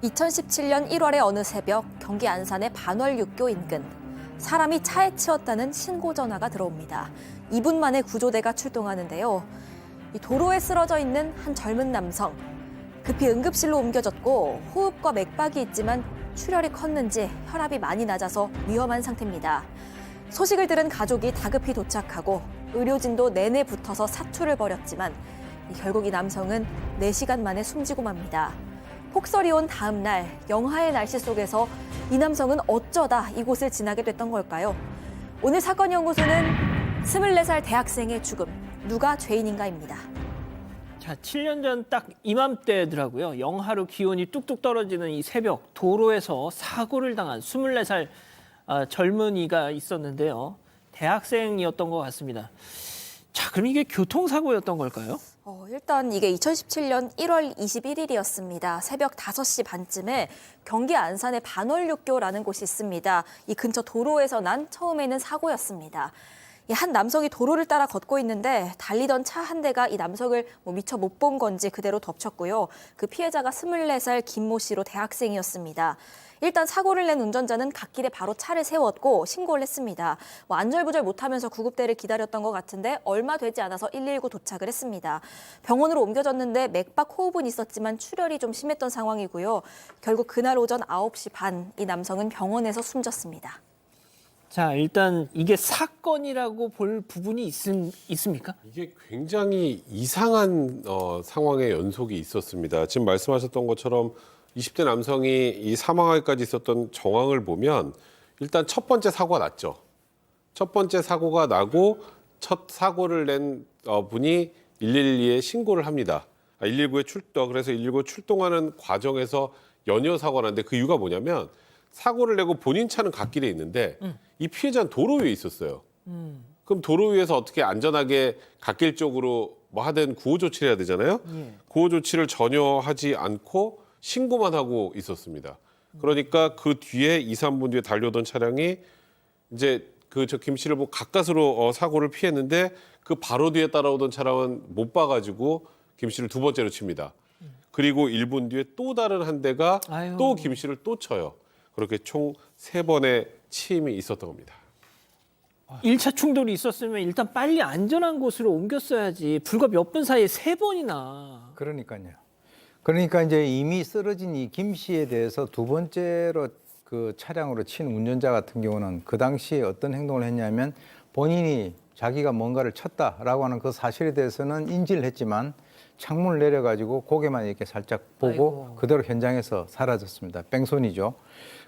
2017년 1월의 어느 새벽 경기 안산의 반월육교 인근 사람이 차에 치였다는 신고 전화가 들어옵니다. 2분 만에 구조대가 출동하는데요. 이 도로에 쓰러져 있는 한 젊은 남성. 급히 응급실로 옮겨졌고 호흡과 맥박이 있지만 출혈이 컸는지 혈압이 많이 낮아서 위험한 상태입니다. 소식을 들은 가족이 다급히 도착하고 의료진도 내내 붙어서 사투를 벌였지만 결국 이 남성은 4시간 만에 숨지고 맙니다. 폭설이 온 다음 날 영하의 날씨 속에서 이 남성은 어쩌다 이곳을 지나게 됐던 걸까요? 오늘 사건 연구소는 24살 대학생의 죽음, 누가 죄인인가입니다. 자, 7년 전 딱 이맘때더라고요. 영하로 기온이 뚝뚝 떨어지는 이 새벽 도로에서 사고를 당한 24살 젊은이가 있었는데요. 대학생이었던 것 같습니다. 자, 그럼 이게 교통사고였던 걸까요? 일단 이게 2017년 1월 21일이었습니다. 새벽 5시 반쯤에 경기 안산의 반월육교라는 곳이 있습니다. 이 근처 도로에서 난 처음에는 사고였습니다. 한 남성이 도로를 따라 걷고 있는데 달리던 차 한 대가 이 남성을 미처 못 본 건지 그대로 덮쳤고요. 그 피해자가 24살 김모 씨로 대학생이었습니다. 일단 사고를 낸 운전자는 갓길에 바로 차를 세웠고 신고를 했습니다. 안절부절 못하면서 구급대를 기다렸던 것 같은데 얼마 되지 않아서 119 도착을 했습니다. 병원으로 옮겨졌는데 맥박 호흡은 있었지만 출혈이 좀 심했던 상황이고요. 결국 그날 오전 9시 반 이 남성은 병원에서 숨졌습니다. 자, 일단 이게 사건이라고 볼 부분이 있습니까? 이게 굉장히 이상한 상황의 연속이 있었습니다. 지금 말씀하셨던 것처럼 20대 남성이 이 사망하기까지 있었던 정황을 보면 일단 첫 번째 사고가 났죠. 첫 번째 사고가 나고 첫 사고를 낸 분이 112에 신고를 합니다. 119에 출동. 그래서 119 출동하는 과정에서 연이어 사고가 났는데 그 이유가 뭐냐면 사고를 내고 본인 차는 갓길에 있는데 이 피해자는 도로 위에 있었어요. 그럼 도로 위에서 어떻게 안전하게 갓길 쪽으로 뭐 하든 구호 조치를 해야 되잖아요. 구호 조치를 전혀 하지 않고 신고만 하고 있었습니다. 그러니까 그 뒤에 2, 3분 뒤에 달려오던 차량이 이제 김 씨를 보고 가까스로 사고를 피했는데 그 바로 뒤에 따라오던 차량은 못 봐가지고 김 씨를 두 번째로 칩니다. 그리고 1분 뒤에 또 다른 한 대가 또 김 씨를 또 쳐요. 그렇게 총 3번의 치임이 있었던 겁니다. 1차 충돌이 있었으면 일단 빨리 안전한 곳으로 옮겼어야지. 불과 몇 분 사이에 3번이나. 그러니까요. 그러니까 이제 이미 쓰러진 이 김 씨에 대해서 두 번째로 그 차량으로 친 운전자 같은 경우는 그 당시에 어떤 행동을 했냐면 본인이 자기가 뭔가를 쳤다라고 하는 그 사실에 대해서는 인지를 했지만 창문을 내려가지고 고개만 이렇게 살짝 보고 그대로 현장에서 사라졌습니다. 뺑소니죠.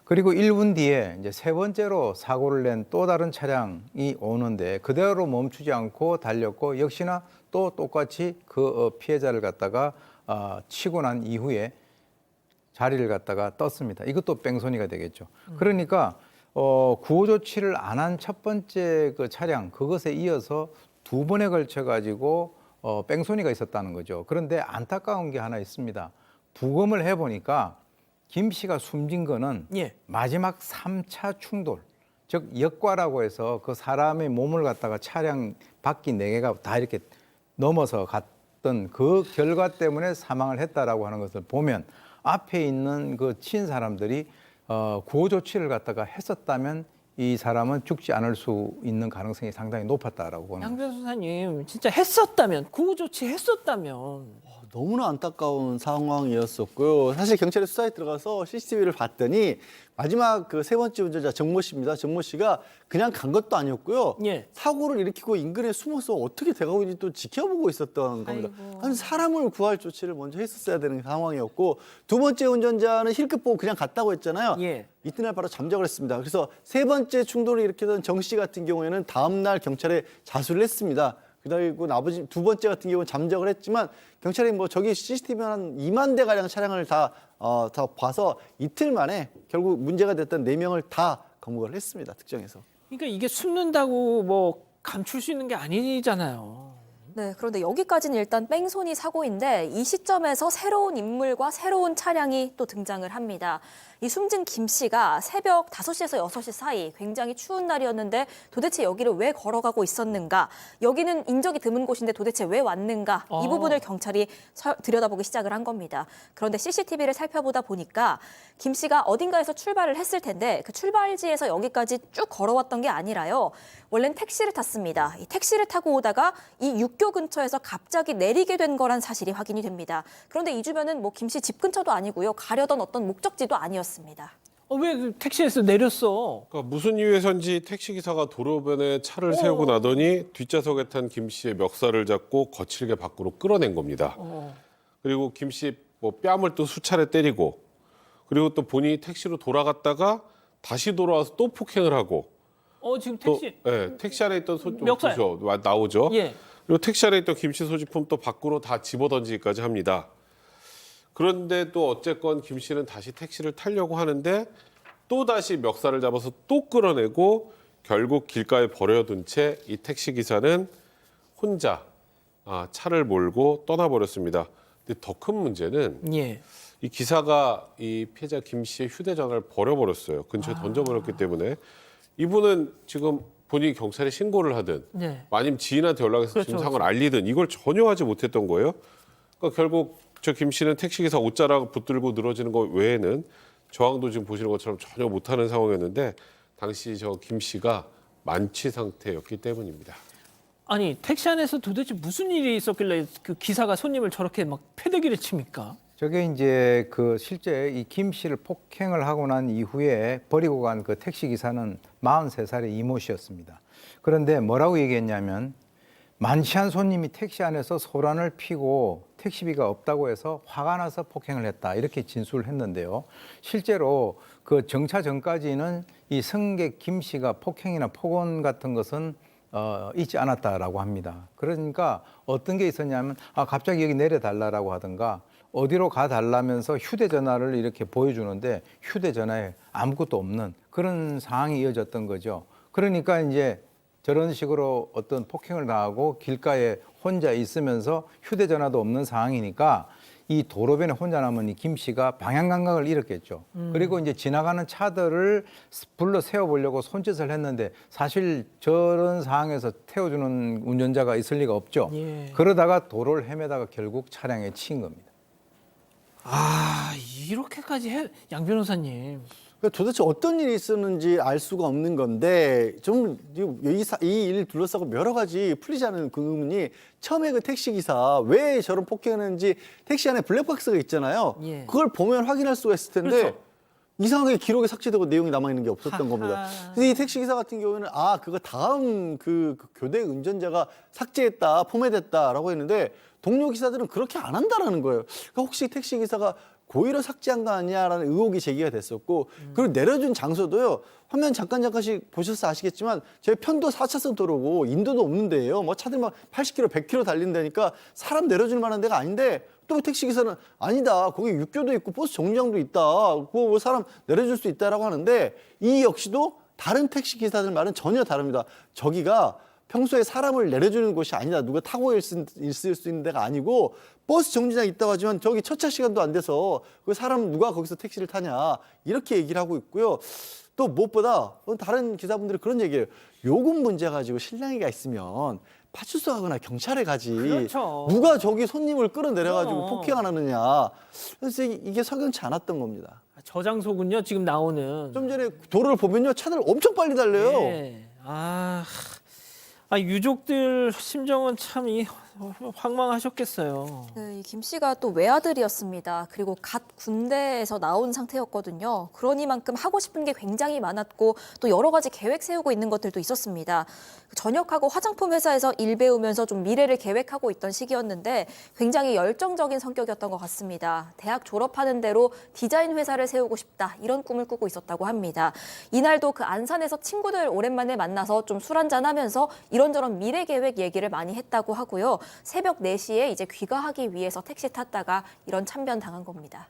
그리고 1분 뒤에 이제 세 번째로 사고를 낸 또 다른 차량이 오는데 그대로 멈추지 않고 달렸고 역시나 또 똑같이 그 피해자를 갖다가 치고 난 이후에 자리를 갖다가 떴습니다. 이것도 뺑소니가 되겠죠. 그러니까 구호 조치를 안 한 첫 번째 그 차량 그것에 이어서 두 번에 걸쳐 가지고 뺑소니가 있었다는 거죠. 그런데 안타까운 게 하나 있습니다. 부검을 해보니까 김 씨가 숨진 거는 마지막 3차 충돌, 즉 역과라고 해서 그 사람의 몸을 갖다가 차량 바퀴 4개가 다 이렇게 넘어서 갔던 그 결과 때문에 사망을 했다라고 하는 것을 보면 앞에 있는 그 친 사람들이 구호 조치를 갖다가 했었다면 이 사람은 죽지 않을 수 있는 가능성이 상당히 높았다라고 보는 양 변호사님, 진짜 했었다면, 구호 조치 했었다면. 너무나 안타까운 상황이었었고요. 사실 경찰이 수사에 들어가서 CCTV를 봤더니 마지막 그 세 번째 운전자 정모 씨입니다. 정모 씨가 그냥 간 것도 아니었고요. 사고를 일으키고 인근에 숨어서 어떻게 돼가고 있는지 또 지켜보고 있었던 겁니다. 한 사람을 구할 조치를 먼저 했었어야 되는 상황이었고 두 번째 운전자는 힐끗 보고 그냥 갔다고 했잖아요. 이튿날 바로 잠적을 했습니다. 그래서 세 번째 충돌을 일으켰던 정 씨 같은 경우에는 다음 날 경찰에 자수를 했습니다. 그리고 나머지 두 번째 같은 경우는 잠적을 했지만 경찰이 뭐 저기 CCTV 한 2만 대 가량 차량을 다 봐서 이틀 만에 결국 문제가 됐던 4명을 다 검거를 했습니다. 특정해서. 그러니까 이게 숨는다고 뭐 감출 수 있는 게 아니잖아요. 네, 그런데 여기까지는 일단 뺑소니 사고인데 이 시점에서 새로운 인물과 새로운 차량이 또 등장을 합니다. 이 숨진 김 씨가 새벽 5시에서 6시 사이 굉장히 추운 날이었는데 도대체 여기를 왜 걸어가고 있었는가? 여기는 인적이 드문 곳인데 도대체 왜 왔는가? 이 부분을 경찰이 들여다보기 시작을 한 겁니다. 그런데 CCTV를 살펴보다 보니까 김 씨가 어딘가에서 출발을 했을 텐데 그 출발지에서 여기까지 쭉 걸어왔던 게 아니라요. 원래는 택시를 탔습니다. 이 택시를 타고 오다가 이 육교 근처에서 갑자기 내리게 된 거란 사실이 확인이 됩니다. 그런데 이 주변은 뭐 김 씨 집 근처도 아니고요. 가려던 어떤 목적지도 아니었습니다. 왜 택시에서 내렸어? 그러니까 무슨 이유에선지 택시기사가 도로변에 차를 세우고 나더니 뒷좌석에 탄 김 씨의 멱살을 잡고 거칠게 밖으로 끌어낸 겁니다. 그리고 김 씨 뭐 뺨을 또 수차례 때리고 그리고 또 본인이 택시로 돌아갔다가 다시 돌아와서 또 폭행을 하고 지금 또 택시 택시 안에 있던 멱살. 나오죠. 예. 그리고 택시 안에 있던 김 씨 소지품 또 밖으로 다 집어던지기까지 합니다. 그런데 또 어쨌건 김 씨는 다시 택시를 타려고 하는데 또 다시 멱살을 잡아서 또 끌어내고 결국 길가에 버려둔 채 이 택시 기사는 혼자 차를 몰고 떠나버렸습니다. 근데 더 큰 문제는 예. 이 기사가 이 피해자 김 씨의 휴대전화를 버려버렸어요. 근처에 던져버렸기 때문에 이분은 지금 본인이 경찰에 신고를 하든 네. 아니면 지인한테 연락해서 그렇죠, 지금 상황을 알리든 이걸 전혀 하지 못했던 거예요. 그러니까 결국 저 김 씨는 택시기사 옷자락 붙들고 늘어지는 것 외에는 저항도 지금 보시는 것처럼 전혀 못하는 상황이었는데 당시 저 김 씨가 만취 상태였기 때문입니다. 아니 택시 안에서 도대체 무슨 일이 있었길래 그 기사가 손님을 저렇게 막 패대기를 칩니까? 저게 이제 그 실제 이 김 씨를 폭행을 하고 난 이후에 버리고 간 그 택시 기사는 43살의 이모 씨였습니다. 그런데 뭐라고 얘기했냐면 만취한 손님이 택시 안에서 소란을 피고 택시비가 없다고 해서 화가 나서 폭행을 했다 이렇게 진술을 했는데요. 실제로 그 정차 전까지는 이 승객 김 씨가 폭행이나 폭언 같은 것은 있지 않았다라고 합니다. 그러니까 어떤 게 있었냐면 갑자기 여기 내려달라고 하든가 어디로 가달라면서 휴대전화를 이렇게 보여주는데 휴대전화에 아무것도 없는 그런 상황이 이어졌던 거죠. 그러니까 이제 저런 식으로 어떤 폭행을 당하고 길가에 혼자 있으면서 휴대전화도 없는 상황이니까 이 도로변에 혼자 남은 이 김 씨가 방향 감각을 잃었겠죠. 그리고 이제 지나가는 차들을 불러 세워보려고 손짓을 했는데 사실 저런 상황에서 태워주는 운전자가 있을 리가 없죠. 예. 그러다가 도로를 헤매다가 결국 차량에 치인 겁니다. 이렇게까지 양 변호사님. 그러니까 도대체 어떤 일이 있었는지 알 수가 없는 건데 좀 이 일 둘러싸고 여러 가지 풀리지 않은 그 의문이 처음에 그 택시 기사 왜 저런 폭행했는지 택시 안에 블랙박스가 있잖아요. 예. 그걸 보면 확인할 수가 있을 텐데 그렇죠. 이상하게 기록에 삭제되고 내용이 남아 있는 게 없었던 하하. 겁니다. 근데 이 택시 기사 같은 경우에는 그거 다음 그 교대 운전자가 삭제했다, 포맷했다라고 했는데 동료 기사들은 그렇게 안 한다라는 거예요. 그러니까 혹시 택시 기사가 고의로 삭제한 거 아니냐라는 의혹이 제기가 됐었고 그리고 내려준 장소도요. 화면 잠깐씩 보셔서 아시겠지만 제 편도 4차선 도로고 인도도 없는 데예요. 뭐 차들 막 80km, 100km 달린다니까 사람 내려줄 만한 데가 아닌데 또 택시 기사는 아니다. 거기 육교도 있고 버스 정류장도 있다. 그거 뭐 사람 내려줄 수 있다라고 하는데 이 역시도 다른 택시 기사들 말은 전혀 다릅니다. 저기가 평소에 사람을 내려주는 곳이 아니다. 누가 타고 있을 수 있는 데가 아니고 버스 정류장 있다고 하지만 저기 첫차 시간도 안 돼서 그 사람 누가 거기서 택시를 타냐 이렇게 얘기를 하고 있고요. 또 무엇보다 다른 기사분들이 그런 얘기예요. 요금 문제 가지고 실랑이가 있으면 파출소 가거나 경찰에 가지. 그렇죠. 누가 저기 손님을 끌어내려가지고 폭행 안 하느냐. 그래서 이게 석연치 않았던 겁니다. 저 장소군요. 지금 나오는. 좀 전에 도로를 보면요. 차들 엄청 빨리 달려요. 예. 유족들 심정은 참 황망하셨겠어요. 네, 이 김 씨가 또 외아들이었습니다. 그리고 갓 군대에서 나온 상태였거든요. 그러니만큼 하고 싶은 게 굉장히 많았고 또 여러 가지 계획 세우고 있는 것들도 있었습니다. 전역하고 화장품 회사에서 일 배우면서 좀 미래를 계획하고 있던 시기였는데 굉장히 열정적인 성격이었던 것 같습니다. 대학 졸업하는 대로 디자인 회사를 세우고 싶다 이런 꿈을 꾸고 있었다고 합니다. 이날도 그 안산에서 친구들 오랜만에 만나서 좀 술 한잔하면서 이런저런 미래 계획 얘기를 많이 했다고 하고요. 새벽 4시에 이제 귀가하기 위해서 택시 탔다가 이런 참변 당한 겁니다.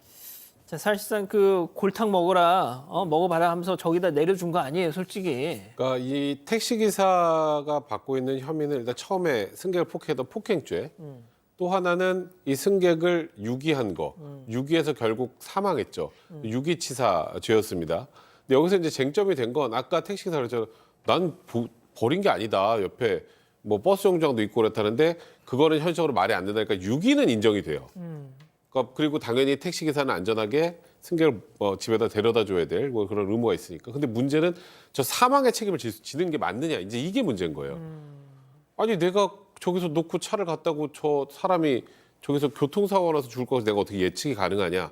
자, 사실상 그 골탕 먹어라, 먹어봐라 하면서 저기다 내려준 거 아니에요, 솔직히. 그러니까 이 택시 기사가 받고 있는 혐의는 일단 처음에 승객을 폭행했던 폭행죄, 또 하나는 이 승객을 유기한 거, 유기해서 결국 사망했죠. 유기치사죄였습니다. 근데 여기서 이제 쟁점이 된 건 아까 택시 기사가 그랬잖아요. 난 버린 게 아니다. 옆에 뭐 버스 정류장도 있고 그렇다는데 그거는 현실적으로 말이 안 된다니까 유기는 인정이 돼요. 그러니까 그리고 당연히 택시 기사는 안전하게 승객을 집에다 데려다 줘야 될 뭐 그런 의무가 있으니까. 근데 문제는 저 사망의 책임을 지는 게 맞느냐 이제 이게 문제인 거예요. 아니 내가 저기서 놓고 차를 갔다고 저 사람이 저기서 교통사고가 나서 죽을 것을 내가 어떻게 예측이 가능하냐.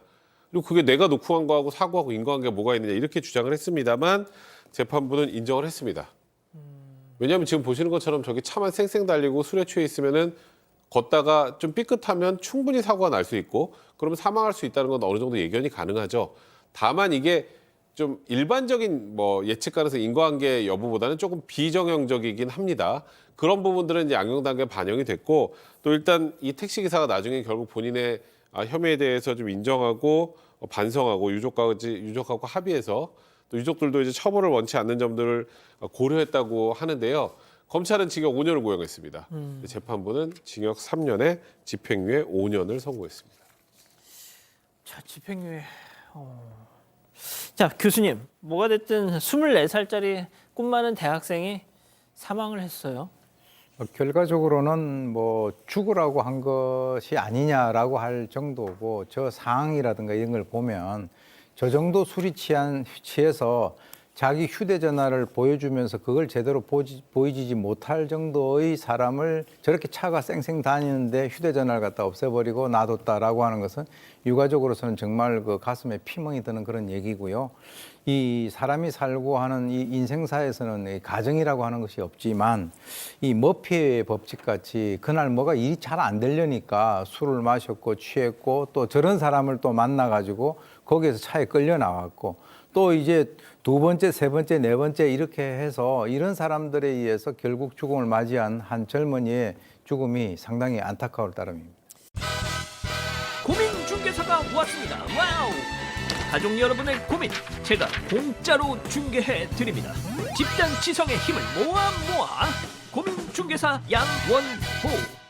그리고 그게 내가 놓고 간 거하고 사고하고 인과관계가 뭐가 있느냐 이렇게 주장을 했습니다만 재판부는 인정을 했습니다. 왜냐하면 지금 보시는 것처럼 저기 차만 쌩쌩 달리고 술에 취해 있으면은 걷다가 좀 삐끗하면 충분히 사고가 날 수 있고 그러면 사망할 수 있다는 건 어느 정도 예견이 가능하죠. 다만 이게 좀 일반적인 뭐 예측 가능성 인과관계 여부보다는 조금 비정형적이긴 합니다. 그런 부분들은 이제 양형 단계에 반영이 됐고 또 일단 이 택시 기사가 나중에 결국 본인의 혐의에 대해서 좀 인정하고 반성하고 유족하고 합의해서 또 유족들도 이제 처벌을 원치 않는 점들을 고려했다고 하는데요. 검찰은 징역 5년을 구형했습니다. 재판부는 징역 3년에 집행유예 5년을 선고했습니다. 자, 집행유예. 자, 교수님, 뭐가 됐든 24살짜리 꿈 많은 대학생이 사망을 했어요. 결과적으로는 뭐 죽으라고 한 것이 아니냐라고 할 정도고 저 상황이라든가 이런 걸 보면 저 정도 술이 취해서 자기 휴대전화를 보여주면서 그걸 제대로 보이지 못할 정도의 사람을 저렇게 차가 쌩쌩 다니는데 휴대전화를 갖다 없애버리고 놔뒀다라고 하는 것은 유가적으로서는 정말 그 가슴에 피멍이 드는 그런 얘기고요. 이 사람이 살고 하는 이 인생사에서는 이 가정이라고 하는 것이 없지만 이 머피의 법칙 같이 그날 뭐가 일이 잘 안 되려니까 술을 마셨고 취했고 또 저런 사람을 또 만나가지고 거기에서 차에 끌려 나왔고 또 이제 두 번째, 세 번째, 네 번째 이렇게 해서 이런 사람들에 의해서 결국 죽음을 맞이한 한 젊은이의 죽음이 상당히 안타까울 따름입니다. 고민 중개사가 왔습니다. 와우! 가족 여러분의 고민 제가 공짜로 중개해 드립니다. 집단 지성의 힘을 모아 고민 중개사 양원호.